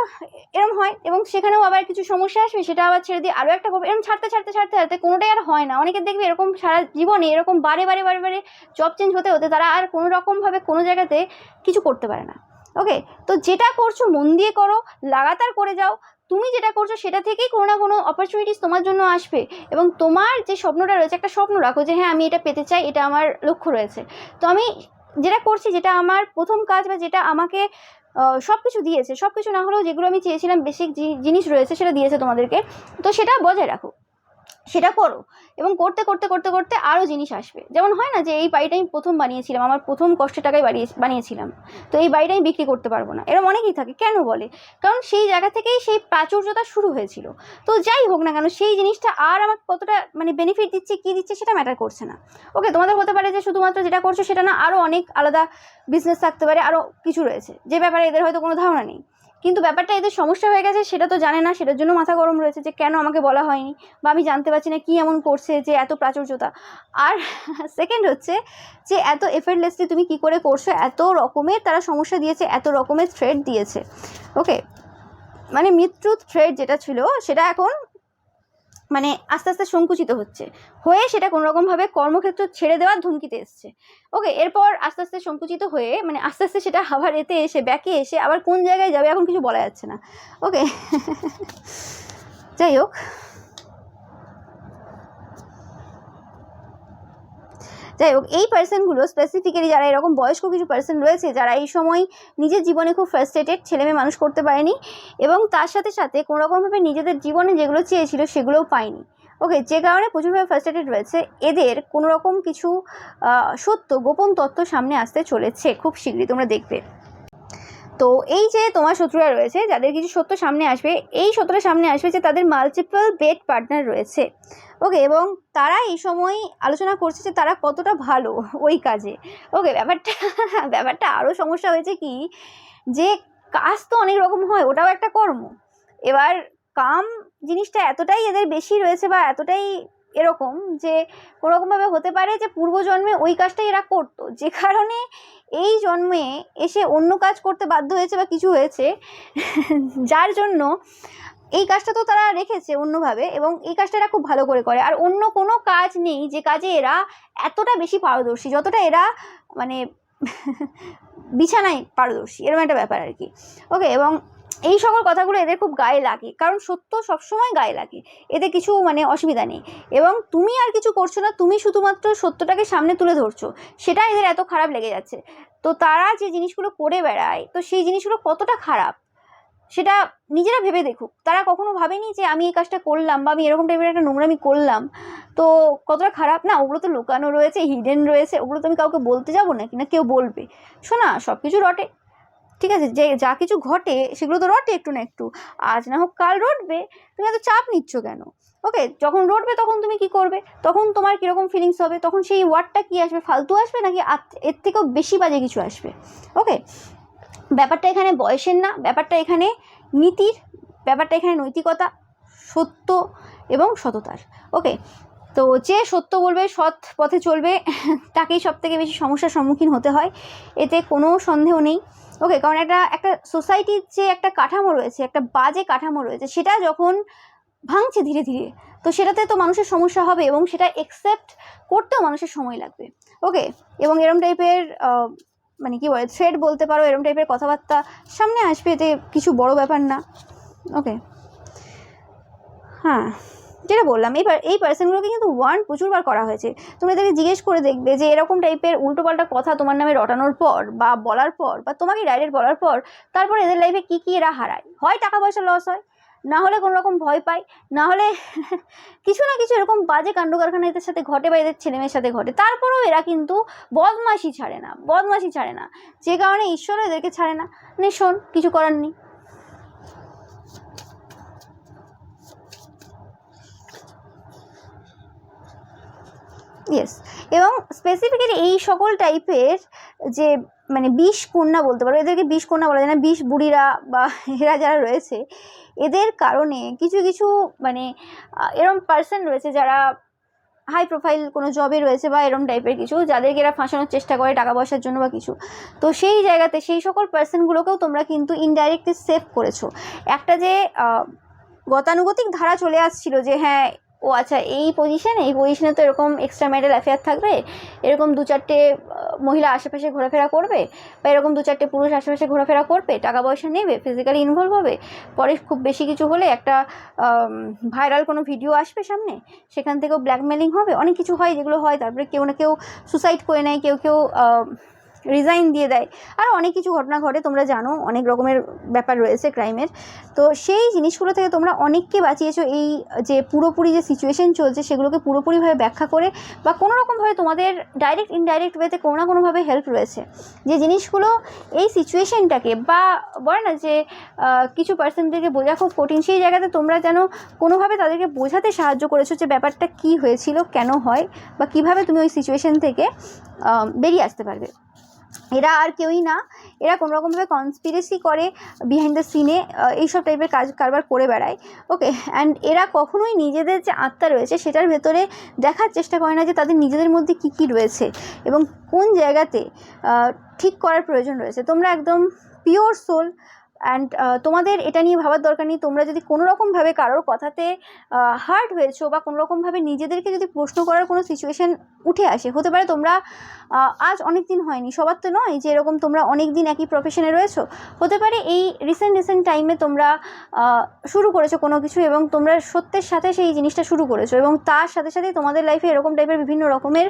এরম হয়, এবং সেখানেও আবার কিছু সমস্যা আসবে, সেটা আবার ছেড়ে দিয়ে আরও একটা করবে, এরকম ছাড়তে কোনোটাই আর হয় না। অনেকে দেখবে এরকম সারা জীবনে এরকম বারে জব চেঞ্জ হতে হতে তারা আর কোনো রকমভাবে কোনো জায়গাতে কিছু করতে পারে না। ওকে, তো যেটা করছো মন দিয়ে করো, লাগাতার করে যাও, তুমি যেটা করছো সেটা থেকেই কোনো না কোনো অপরচুনিটিস তোমার জন্য আসবে, এবং তোমার যে স্বপ্নটা রয়েছে, একটা স্বপ্ন রাখো যে হ্যাঁ আমি এটা পেতে চাই, এটা আমার লক্ষ্য রয়েছে। তো আমি যেটা করছি, যেটা আমার প্রথম কাজ বা যেটা আমাকে সব কিছু দিয়েছে, সব কিছু না হলেও যেগুলো আমি চেয়েছিলাম বেসিক জিনিস রয়েছে সেটা দিয়েছে তোমাদেরকে, তো সেটা বজায় রাখো, সেটা করো, এবং করতে করতে করতে করতে আরও জিনিস আসবে। যেমন হয় না যে এই বাড়িটা আমি প্রথম বানিয়েছিলাম, আমার প্রথম কষ্টের টাকায় বানিয়েছিলাম, তো এই বাড়িটা আমি বিক্রি করতে পারবো না, এরকম অনেকেই থাকে। কেন বলে? কারণ সেই জায়গা থেকেই সেই প্রাচুর্যতা শুরু হয়েছিল। তো যাই হোক না কেন, সেই জিনিসটা আর আমাকে কতটা বেনিফিট দিচ্ছে, কী দিচ্ছে, সেটা ম্যাটার করছে না। ওকে, তোমাদের হতে পারে যে শুধুমাত্র যেটা করছো সেটা না, আরও অনেক আলাদা বিজনেস থাকতে পারে, আরও কিছু রয়েছে যে ব্যাপারে এদের হয়তো কোনো ধারণা নেই, কিন্তু ব্যাপারটা এদের সমস্যা হয়ে গেছে সেটা তো জানে না, সেটার জন্য মাথা গরম রয়েছে যে কেন আমাকে বলা হয়নি, বা আমি জানতে পারছি না কী এমন করছে যে এত প্রাচুর্যতা। আর সেকেন্ড হচ্ছে যে এত এফর্টলেসলি তুমি কি করে করছো, এত রকমের তারা সমস্যা দিয়েছে, এত রকমের থ্রেড দিয়েছে। ওকে, মৃত্যু থ্রেড যেটা ছিল সেটা এখন মানে আস্তে আস্তে সংকুচিত হচ্ছে, হয়ে সেটা কোনোরকমভাবে কর্মক্ষেত্র ছেড়ে দেওয়ার ধমকিতে এসছে। ওকে, এরপর আস্তে আস্তে সংকুচিত হয়ে মানে আস্তে আস্তে সেটা আবার এতে এসে ব্যাকে এসে আবার কোন জায়গায় যাবে এখন কিছু বলা যাচ্ছে না। ওকে যাই হোক, এই পার্সনগুলো স্পেসিফিক্যালি যারা এরকম বয়স্ক কিছু পার্সন রয়েছে যারা এই সময় নিজের জীবনে খুব ফ্রাস্ট্রেটেড, ছেলেমেয়ে মানুষ করতে পারেনি এবং তার সাথে সাথে কোনোরকমভাবে নিজেদের জীবনে যেগুলো চেয়েছিল সেগুলোও পায়নি। ওকে, যে কারণে প্রচুরভাবে ফ্রাস্ট্রেটেড রয়েছে, এদের কোনোরকম কিছু সত্য গোপন তথ্য সামনে আসতে চলেছে খুব শীঘ্রই, তোমরা দেখবে। তো এই যে তোমার শত্রুরা রয়েছে যাদের কিছু সত্য সামনে আসবে, এই সত্যটা সামনে আসবে যে তাদের মাল্টিপল বেড পার্টনার রয়েছে। ওকে, এবং তারা এই সময় আলোচনা করছে যে তারা কতটা ভালো ওই কাজে। ওকে, ব্যাপারটা আরও সমস্যা হয়েছে কি, যে কাজ তো অনেক রকম হয়, ওটাও একটা কর্ম। এবার কাম জিনিসটা এতটাই এদের বেশি রয়েছে বা এতটাই এরকম যে কোনোরকমভাবে হতে পারে যে পূর্বজন্মে ওই কাজটাই এরা করতো, যে কারণে এই জন্মে এসে অন্য কাজ করতে বাধ্য হয়েছে বা কিছু হয়েছে যার জন্য এই কাজটা তো তারা রেখেছে অন্যভাবে, এবং এই কাজটা এরা খুব ভালো করে। আর অন্য কোনো কাজ নেই যে কাজে এরা এতটা বেশি পারদর্শী, যতটা এরা মানে বিছানায় পারদর্শী, এরকম একটা ব্যাপার আর কি। ওকে, এবং এই সকল কথাগুলো এদের খুব গায়ে লাগে, কারণ সত্য সবসময় গায়ে লাগে, এতে কিছু মানে অসুবিধা নেই। এবং তুমি আর কিছু করছো না, তুমি শুধুমাত্র সত্যটাকে সামনে তুলে ধরছো, সেটা এদের এত খারাপ লেগে যাচ্ছে। তো তারা যে জিনিসগুলো করে বেড়ায়, তো সেই জিনিসগুলো কতটা খারাপ সেটা নিজেরা ভেবে দেখুক। তারা কখনো ভাবেনি যে আমি এই কাজটা করলাম বা আমি এরকম টাইপের একটা নোংরামি করলাম, তো কতটা খারাপ না। ওগুলো তো লুকানো রয়েছে, হিডেন রয়েছে, ওগুলো তো আমি কাউকে বলতে যাবো নাকি না কেউ বলবে। শোনা, সব কিছু রটে, ঠিক আছে, যে যা কিছু ঘটে সেগুলো তো রটে একটু না একটু, আজ না হোক কাল রটবে। তুমি এত চাপ নিচ্ছ কেন? ওকে, যখন রটবে তখন তুমি কি করবে, তখন তোমার কীরকম ফিলিংস হবে, তখন সেই ওয়ার্ডটা কি আসবে, ফালতু আসবে নাকি এর থেকেও বেশি বাজে কিছু আসবে? ওকে, ব্যাপারটা এখানে বয়সের না, ব্যাপারটা এখানে নীতির, ব্যাপারটা এখানে নৈতিকতা, সত্য এবং সততার। ওকে, তো যে সত্য বলবে, সৎ পথে চলবে, তাকেই সব থেকে বেশি সমস্যার সম্মুখীন হতে হয়, এতে কোনো সন্দেহ নেই। ওকে, কারণ একটা সোসাইটির যে একটা কাঠামো রয়েছে, একটা বাজে কাঠামো রয়েছে, সেটা যখন ভাঙছে ধীরে ধীরে, তো সেটাতে তো মানুষের সমস্যা হবে এবং সেটা অ্যাকসেপ্ট করতেও মানুষের সময় লাগবে। ওকে, এবং এরম টাইপের মানে কী বলে থ্রেড বলতে পারো, এরম টাইপের কথাবার্তা সামনে আসবে, এতে কিছু বড় ব্যাপার না। ওকে, হ্যাঁ, যেটা বললাম, এই পার্সনগুলোকে কিন্তু ওয়ার্ন প্রচুরবার করা হয়েছে। তুমি এদেরকে জিজ্ঞেস করে দেখবে যে এরকম টাইপের উল্টোপাল্টা কথা তোমার নামে রটানোর পর বা বলার পর বা তোমাকে ডাইরেক্ট বলার পর তারপর এদের লাইফে কী কী এরা হারায়। হয় টাকা পয়সা লস হয়, না হলে কোনো রকম ভয় পায়, না হলে কিছু না কিছু এরকম বাজে কাণ্ড কারখানা এদের সাথে ঘটে বা এদের ছেলেমেয়ের সাথে ঘটে। তারপরেও এরা কিন্তু বদমাশি ছাড়ে না, যে কারণে ঈশ্বরও এদেরকে ছাড়ে না। শোন, কিছু করার নেই। ইয়েস, এবং স্পেসিফিক্যালি এই সকল টাইপের যে মানে বিষ কন্যা বলতে পারো, এদেরকে বিষ কন্যা বলা যায় না, বিষ বুড়িরা বা এরা যারা রয়েছে, এদের কারণে কিছু কিছু মানে এরম পার্সন রয়েছে যারা হাই প্রোফাইল কোনো জবে রয়েছে বা এরম টাইপের কিছু, যাদেরকে এরা ফাঁসানোর চেষ্টা করে টাকা পয়সার জন্য বা কিছু। তো সেই জায়গাতে সেই সকল পার্সনগুলোকেও তোমরা কিন্তু ইনডাইরেক্টলি সেভ করেছো। একটা যে গতানুগতিক ধারা চলে আসছিল যে হ্যাঁ ও আচ্ছা এই পজিশনে তো এরকম এক্সট্রা ম্যারিটাল অ্যাফেয়ার থাকবে, এরকম 2-4টে মহিলা আশেপাশে ঘোরাফেরা করবে বা এরকম 2-4টে পুরুষ আশেপাশে ঘোরাফেরা করবে, টাকা পয়সা নেবে, ফিজিক্যালি ইনভলভ হবে, পরে খুব বেশি কিছু হলে একটা ভাইরাল কোনো ভিডিও আসবে সামনে, সেখান থেকেও ব্ল্যাকমেলিং হবে, অনেক কিছু হয় যেগুলো হয়। তারপরে কেউ না কেউ সুসাইড করে নেয়, কেউ রিজাইন দিয়ে দেয়, আর অনেক কিছু ঘটনা ঘটে, তোমরা জানো অনেক রকমের ব্যাপার রয়েছে ক্রাইমের। তো সেই জিনিসগুলো থেকে তোমরা অনেককে বাঁচিয়েছো। এই যে পুরোপুরি যে সিচুয়েশন চলছে সেগুলোকে পুরোপুরিভাবে ব্যাখ্যা করে বা কোনো রকমভাবে তোমাদের ডাইরেক্ট ইনডাইরেক্ট ওয়েতে কোনো না কোনোভাবে হেল্প রয়েছে, যে জিনিসগুলো এই সিচুয়েশনটাকে বা বলে না যে কিছু পার্সনদেরকে বোঝা খুব কঠিন, সেই জায়গাতে তোমরা যেন কোনোভাবে তাদেরকে বোঝাতে সাহায্য করেছো যে ব্যাপারটা কী হয়েছিল, কেন হয়, বা কিভাবে তুমি ওই সিচুয়েশন থেকে বেরিয়ে আসতে পারবে। এরা আর কেউই না, এরা কোনোরকমভাবে কনস্পিরেসি করে বিহাইন্ড দ্য সিনে, এইসব টাইপের কারবার করে বেড়ায়। ওকে, অ্যান্ড এরা কখনোই নিজেদের যে আত্মা রয়েছে সেটার ভেতরে দেখার চেষ্টা করে না যে তাদের নিজেদের মধ্যে কী কী রয়েছে এবং কোন জায়গাতে ঠিক করার প্রয়োজন রয়েছে। তোমরা একদম পিওর সোল, অ্যান্ড তোমাদের এটা নিয়ে ভাবার দরকার নেই। তোমরা যদি কোনো রকমভাবে কারোর কথাতে হার্ট হয়েছো বা কোনো রকমভাবে নিজেদেরকে যদি প্রশ্ন করার কোনো সিচুয়েশান উঠে আসে, হতে পারে তোমরা আজ অনেক দিন হয়নি, সবার তো নয় যে এরকম তোমরা অনেক দিন একই প্রফেশনে রয়েছো, হতে পারে এই রিসেন্ট টাইমে তোমরা শুরু করেছো কোনো কিছু এবং তোমরা সত্যের সাথে সেই জিনিসটা শুরু করেছো এবং তার সাথে সাথে তোমাদের লাইফে এরকম টাইপের বিভিন্ন রকমের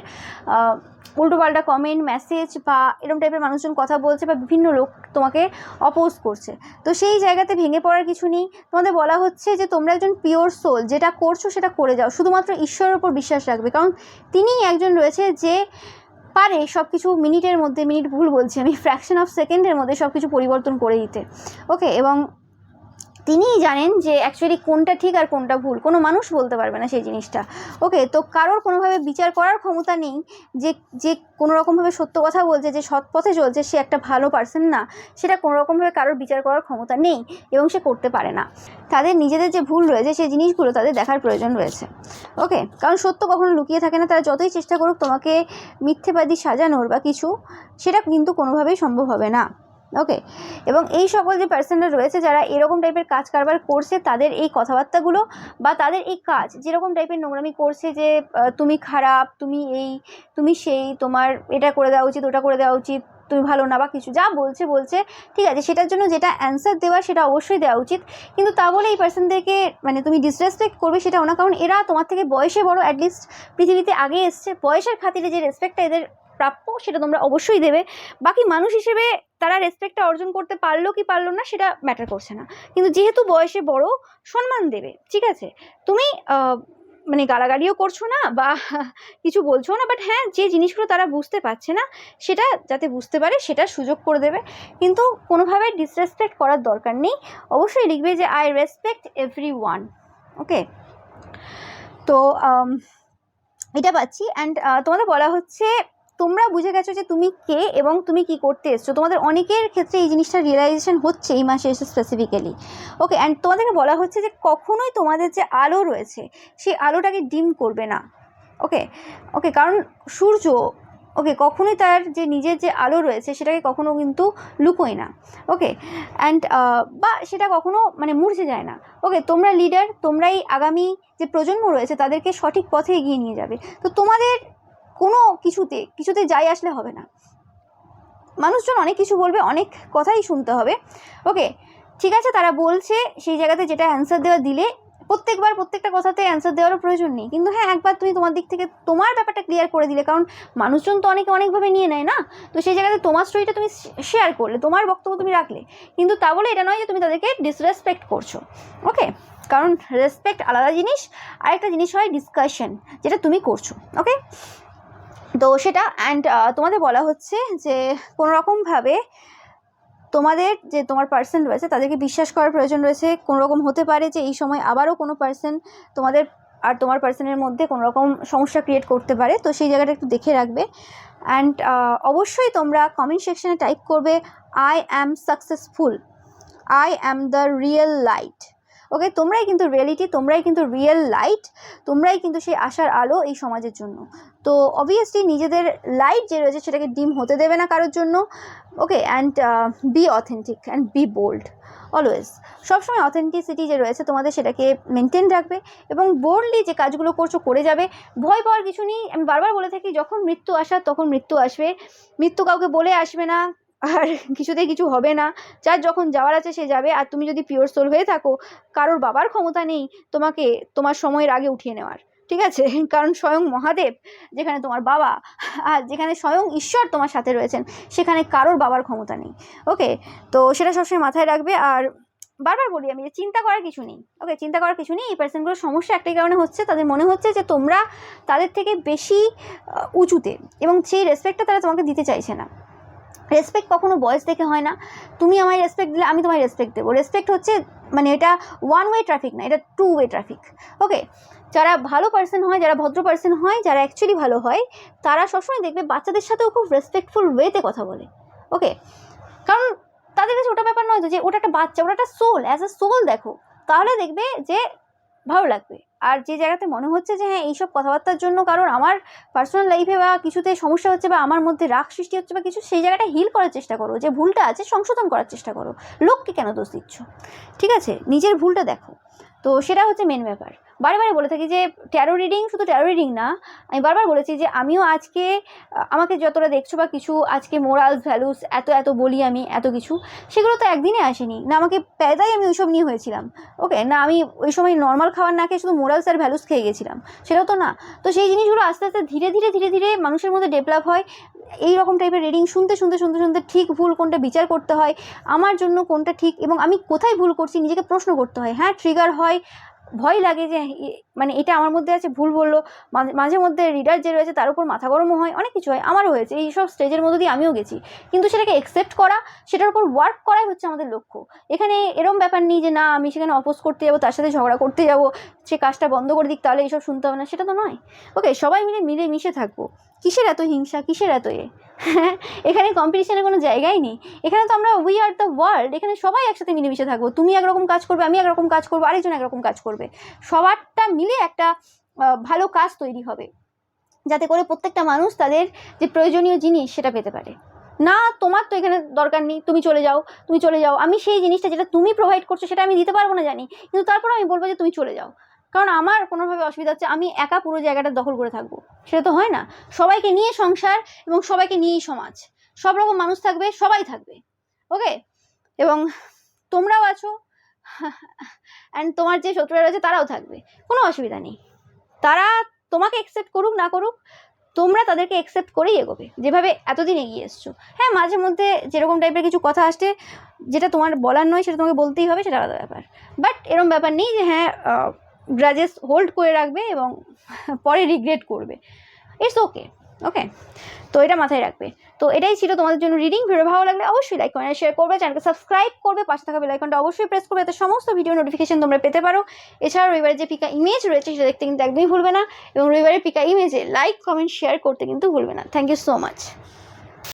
উল্টোপাল্টা কমেন্ট, মেসেজ বা এরকম টাইপের মানুষজন কথা বলছে বা বিভিন্ন লোক তোমাকে অপোজ করছে। তো সেই জায়গাতে ভেঙে পড়ার কিছু নেই। তোমাদের বলা হচ্ছে যে তোমরা একজন পিওর সোল, যেটা করছো সেটা করে যাও, শুধুমাত্র ঈশ্বরের উপর বিশ্বাস রাখবে, কারণ তিনিই একজন রয়েছে যে পারে সব কিছু মিনিটের মধ্যে, মিনিট ভুল বলছি আমি, ফ্র্যাকশন অফ সেকেন্ডের মধ্যে সব কিছু পরিবর্তন করে দিতে। ওকে, এবং তিনিই জানেন যে অ্যাকচুয়ালি কোনটা ঠিক আর কোনটা ভুল, কোনো মানুষ বলতে পারবে না সেই জিনিসটা। ওকে, তো কারোর কোনোভাবে বিচার করার ক্ষমতা নেই যে যে কোনো রকমভাবে সত্য কথা বলছে, যে সৎ পথে চলছে, সে একটা ভালো পার্সন না, সেটা কোনো রকমভাবে কারোর বিচার করার ক্ষমতা নেই এবং সে করতে পারে না। তাদের নিজেদের যে ভুল রয়েছে সেই জিনিসগুলো তাদের দেখার প্রয়োজন রয়েছে। ওকে, কারণ সত্য কখনো লুকিয়ে থাকে না। তারা যতই চেষ্টা করুক তোমাকে মিথ্যেবাদী সাজানোর বা কিছু, সেটা কিন্তু কোনোভাবেই সম্ভব হবে না। ওকে, এবং এই সকল যে পার্সনরা রয়েছে যারা এরকম টাইপের কাজ কারবার করছে, তাদের এই কথাবার্তাগুলো বা তাদের এই কাজ যেরকম টাইপের নোংরামি করছে যে তুমি খারাপ, তুমি এই, তুমি সেই, তোমার এটা করে দেওয়া উচিত, ওটা করে দেওয়া উচিত, তুমি ভালো না বা কিছু যা বলছে, ঠিক আছে, সেটার জন্য যেটা অ্যান্সার দেওয়া সেটা অবশ্যই দেওয়া উচিত, কিন্তু তা বলে এই পার্সনদেরকে মানে তুমি ডিসরেসপেক্ট করবে সেটাও না, কারণ এরা তোমার থেকে বয়সে বড়, অ্যাটলিস্ট পৃথিবীতে আগে এসছে, বয়সের খাতিরে যে রেসপেক্টটা এদের প্রাপ্য সেটা তোমরা অবশ্যই দেবে। বাকি মানুষ হিসেবে তারা রেসপেক্টটা অর্জন করতে পারলো কি পারলো না সেটা ম্যাটার করছে না, কিন্তু যেহেতু বয়সে বড়, সম্মান দেবে, ঠিক আছে। তুমি মানে গালাগালিও করছো না বা কিছু বলছো না, বাট হ্যাঁ, যে জিনিসগুলো তারা বুঝতে পারছে না সেটা যাতে বুঝতে পারে সেটার সুযোগ করে দেবে, কিন্তু কোনোভাবে ডিসরেসপেক্ট করার দরকার নেই। অবশ্যই লিখবে যে আই রেসপেক্ট এভরিওয়ান। ওকে, তো এটা পাচ্ছি। অ্যান্ড তোমাদের বলা হচ্ছে তোমরা বুঝে গেছো যে তুমি কে এবং তুমি কি করতে এসছো। তোমাদের অনেকের ক্ষেত্রে এই জিনিসটা রিয়েলাইজেশন হচ্ছে এই মাসে এসে স্পেসিফিক্যালি। ওকে, অ্যান্ড তোমাদেরকে বলা হচ্ছে যে কখনোই তোমাদের যে আলো রয়েছে সেই আলোটাকে ডিম করবে না। ওকে ওকে, কারণ সূর্য, ওকে, কখনোই তার যে নিজের যে আলো রয়েছে সেটাকে কখনো কিন্তু লুকোয় না। ওকে, অ্যান্ড বা সেটা কখনো মানে মুছে যায় না। ওকে, তোমরা লিডার, তোমরাই আগামী যে প্রজন্ম রয়েছে তাদেরকে সঠিক পথে এগিয়ে নিয়ে যাবে। তো তোমাদের কোনো কিছুতে যাই আসলে হবে না। মানুষজন অনেক কিছু বলবে, অনেক কথাই শুনতে হবে। ওকে, ঠিক আছে, তারা বলছে সেই জায়গাতে যেটা অ্যান্সার দেওয়া দিলে প্রত্যেকবার প্রত্যেকটা কথাতে অ্যান্সার দেওয়ারও প্রয়োজন নেই, কিন্তু হ্যাঁ, একবার তুমি তোমার দিক থেকে তোমার ব্যাপারটা ক্লিয়ার করে দিলে, কারণ মানুষজন তো অনেকভাবে নিয়ে নেয় না, তো সেই জায়গাতে তোমার স্টোরিটা তুমি শেয়ার করলে, তোমার বক্তব্য তুমি রাখলে, কিন্তু তা বলে এটা নয় যে তুমি তাদেরকে ডিসরেসপেক্ট করছো। ওকে, কারণ রেসপেক্ট আলাদা জিনিস, আরেকটা জিনিস হয় ডিসকাশন, যেটা তুমি করছো। ওকে, তো সেটা। অ্যান্ড তোমাদের বলা হচ্ছে যে কোনো রকমভাবে তোমাদের যে তোমার পার্সন রয়েছে তাদেরকে বিশ্বাস করার প্রয়োজন রয়েছে। কোনো রকম হতে পারে যে এই সময় আবারও কোনো পার্সন তোমাদের আর তোমার পার্সনের মধ্যে কোনো রকম সমস্যা ক্রিয়েট করতে পারে, তো সেই জায়গাটা একটু দেখে রাখবে। অ্যান্ড অবশ্যই তোমরা কমেন্ট সেকশনে টাইপ করবে I am successful, I am the real light. Okay, তোমরাই কিন্তু রিয়েলিটি, তোমরাই কিন্তু রিয়েল লাইট, তোমরাই কিন্তু সেই আশার আলো এই সমাজের জন্য। তো অবভিয়াসলি নিজেদের লাইট যে রয়েছে সেটাকে ডিম হতে দেবে না কারোর জন্য। Okay, and be authentic and be bold always. সবসময় অথেন্টিসিটি যে রয়েছে তোমাদের সেটাকে মেনটেন রাখবে এবং বোল্ডলি যে কাজগুলো করছো করে যাবে। ভয় পাওয়ার কিছু নেই। আমি বারবার বলে থাকি, যখন মৃত্যু আসার তখন মৃত্যু আসবে, মৃত্যু কাউকে বলে আসবে না, আর কিছুতেই কিছু হবে না। যার যখন যাওয়ার আছে সে যাবে। আর তুমি যদি পিওর সোল হয়ে থাকো, কারোর বাবার ক্ষমতা নেই তোমাকে তোমার সময়ের আগে উঠিয়ে নেওয়ার, ঠিক আছে, কারণ স্বয়ং মহাদেব যেখানে তোমার বাবা, আর যেখানে স্বয়ং ঈশ্বর তোমার সাথে রয়েছেন, সেখানে কারোর বাবার ক্ষমতা নেই। ওকে, তো সেটা সবসময় মাথায় রাখবে। আর বারবার বলি আমি যে চিন্তা করার কিছু নেই। ওকে, চিন্তা করার কিছু নেই। এই পার্সনগুলোর সমস্যা একটাই কারণে হচ্ছে, তাদের মনে হচ্ছে যে তোমরা তাদের থেকে বেশি উঁচুতে, এবং সেই রেসপেক্টটা তারা তোমাকে দিতে চাইছে না। রেসপেক্ট কখনো বয়স দেখে হয় না। তুমি আমায় রেসপেক্ট দিলে আমি তোমায় রেসপেক্ট দেবো। রেসপেক্ট হচ্ছে মানে এটা ওয়ান ওয়ে ট্রাফিক না, এটা টু ওয়ে ট্রাফিক। ওকে, যারা ভালো পার্সন হয়, যারা ভদ্র পার্সন হয়, যারা অ্যাকচুয়ালি ভালো হয়, তারা সবসময় দেখবে বাচ্চাদের সাথেও খুব রেসপেক্টফুল ওয়েতে কথা বলে। ওকে, কারণ তাদের কাছে ওটা ব্যাপার নয় তো যে ওটা একটা বাচ্চা, ওটা একটা সোল, অ্যাজ এ সোল দেখো, তাহলে দেখবে যে ভালো লাগবে। আর যে জায়গাতে মনে হচ্ছে যে হ্যাঁ এইসব কথাবার্তার জন্য কারণ আমার পার্সোনাল লাইফে বা কিছুতে সমস্যা হচ্ছে বা আমার মধ্যে রাগ সৃষ্টি হচ্ছে বা কিছু, সেই জায়গাটা হিল করার চেষ্টা করো, যে ভুলটা আছে সংশোধন করার চেষ্টা করো, লোককে কেন দোষ দিচ্ছ, ঠিক আছে, নিজের ভুলটা দেখো। তো সেটা হচ্ছে মেন ব্যাপার। বারে বারে বলে থাকি যে ট্যারো রিডিং শুধু ট্যারো রিডিং না, আমি বারবার বলেছি যে আমিও আজকে আমাকে যতটা দেখছো বা কিছু আজকে মোরালস ভ্যালুস এত এত বলি আমি এত কিছু, সেগুলো তো একদিনে আসেনি না, আমাকে প্যাদাই আমি ওইসব নিয়ে হয়েছিলাম, ওকে না, আমি ওই সময় নর্মাল খাবার না খেয়ে শুধু মোরালস আর ভ্যালুস খেয়ে গেছিলাম, সেটাও তো না। তো সেই জিনিসগুলো আস্তে আস্তে ধীরে ধীরে ধীরে ধীরে মানুষের মধ্যে ডেভেলপ হয়। এই রকম টাইপের রিডিং শুনতে শুনতে শুনতে শুনতে ঠিক ভুল কোনটা বিচার করতে হয়, আমার জন্য কোনটা ঠিক এবং আমি কোথায় ভুল করছি নিজেকে প্রশ্ন করতে হয়। হ্যাঁ ট্রিগার হয়, ভয় লাগে যে মানে এটা আমার মধ্যে আছে, ভুল বললো, মাঝে মধ্যে রিডার যে রয়েছে তার উপর মাথা গরমও হয়, অনেক কিছু হয়, আমারও হয়েছে, এই সব স্টেজের মধ্যে দিয়ে আমিও গেছি। কিন্তু সেটাকে অ্যাকসেপ্ট করা, সেটার উপর ওয়ার্ক করাই হচ্ছে আমাদের লক্ষ্য। এখানে এরম ব্যাপার নেই যে না আমি সেখানে অপোজ করতে যাবো, তার সাথে ঝগড়া করতে যাবো, সে কাজটা বন্ধ করে দিক তাহলে এইসব শুনতে হবে না, সেটা তো নয়। ওকে সবাই মিলে মিশে থাকবো, কিসের এত হিংসা, কিসের এত এখানে কম্পিটিশনের কোনো জায়গাই নেই। এখানে তো আমরা উই আর দ্য ওয়ার্ল্ড, এখানে সবাই একসাথে মিলেমিশে থাকবো, তুমি একরকম কাজ করবে, আমি একরকম কাজ করবো, আরেকজন একরকম কাজ করবে, সবারটা মিলে একটা ভালো কাজ তৈরি হবে, যাতে করে প্রত্যেকটা মানুষ তাদের যে প্রয়োজনীয় জিনিস সেটা পেতে পারে। না তোমার তো এখানে দরকার নেই, তুমি চলে যাও, তুমি চলে যাও, আমি সেই জিনিসটা যেটা তুমি প্রোভাইড করছো সেটা আমি দিতে পারবো না জানি, কিন্তু তারপর আমি বলবো যে তুমি চলে যাও, কারণ আমার কোনোভাবে অসুবিধা হচ্ছে, আমি একা পুরো জায়গাটা দখল করে থাকবো, সেটা তো হয় না। সবাইকে নিয়ে সংসার এবং সবাইকে নিয়েই সমাজ, সব রকম মানুষ থাকবে, সবাই থাকবে, ওকে। এবং তোমরাও আছো অ্যান্ড তোমার যে শত্রুরা রয়েছে তারাও থাকবে, কোনো অসুবিধা নেই। তারা তোমাকে অ্যাকসেপ্ট করুক না করুক, তোমরা তাদেরকে অ্যাকসেপ্ট করেই এগোবে, যেভাবে এতদিন এগিয়ে এসছো। হ্যাঁ মাঝে মধ্যে যেরকম টাইপের কিছু কথা আসছে যেটা তোমার বলার নয়, সেটা তোমাকে বলতেই হবে, সেটা আলাদা ব্যাপার। বাট এরকম ব্যাপার নেই যে হ্যাঁ গ্রাজেস হোল্ড করে রাখবে এবং পরে রিগ্রেট করবে, ইটস ওকে, ওকে। তো এটা মাথায় রাখবে। তো এটাই ছিল তোমাদের জন্য রিডিং। ভিডিও ভালো লাগলে অবশ্যই লাইক কমেন্ট শেয়ার করবে, চ্যানেলকে সাবস্ক্রাইব করবে, পাশে থাকা বেল আইকনটা অবশ্যই প্রেস করবে, যাতে সমস্ত ভিডিও নোটিফিকেশন তোমরা পেতে পারো। এছাড়াও রবিবারের যে পিকা ইমেজ রয়েছে সেটা দেখতে কিন্তু একদমই ভুলবে না, এবং রবিবারের পিকা ইমেজে লাইক কমেন্ট শেয়ার করতে কিন্তু ভুলবে না। Thank you so much.